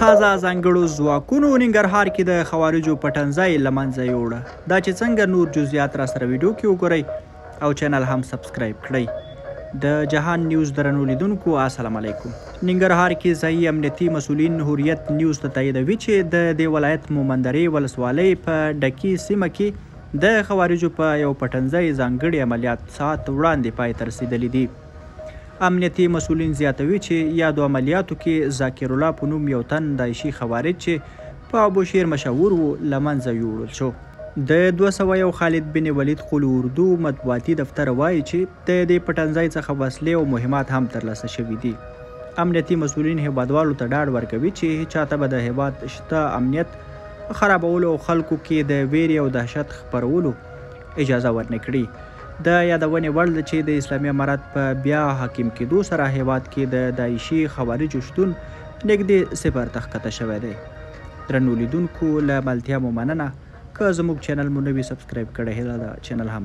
تازه ځانګړو ځواکونو ننګرهار کې د خوارجو پټنځای له منځه یوړه. دا چې څنګه نور جزئیات را سره ویډیو کې وګورئ او چینل هم سبسکرایب کړئ. د جهان نیوز درنو لیدونکو السلام علیکم. ننګرهار کې ځایي امنیتي مسؤلین هوریت نیوز ته تاییدوي چې د دې ولایت مومندرې ولسوالۍ په ډکي سیمه کې د خوارجو په یو پټنځای ځانګړي عملیات ساعت وړاندې پای ته رسېدلي دي. امنیتي مسؤلین زیاتوي چې یادو عملیاتو کې ذاکر الله په نوم یو تن داعشي خوارج چې په ابوشیر مشهور و له منځه یوړل شو. د 201 خالد بن ولید قول اردو مطبوعاتي دفتر وایي چې د دې پټنځای څخه وسلې او مهمات هم ترلاسه شوي دي. امنیتي مسؤلین هیوادوالو ته ډاډ ورکوي چې چاته به د هیواد شته امنیت خرابولو او خلکو کې د ویرې او دهشت خپرولو اجازه ورنه کړي. د یادونې وړ ده چې د اسلامي امارت په بیا حاکم کېدو سره هیواد کې د داعشي خوارجو شتون نږدې صفر ته ښکته شوی دی. درنو لیدونکو له ملتیا مو مننه. که زموږ چینل مو نوي سبسکرایب کړی هیله ده چینل هم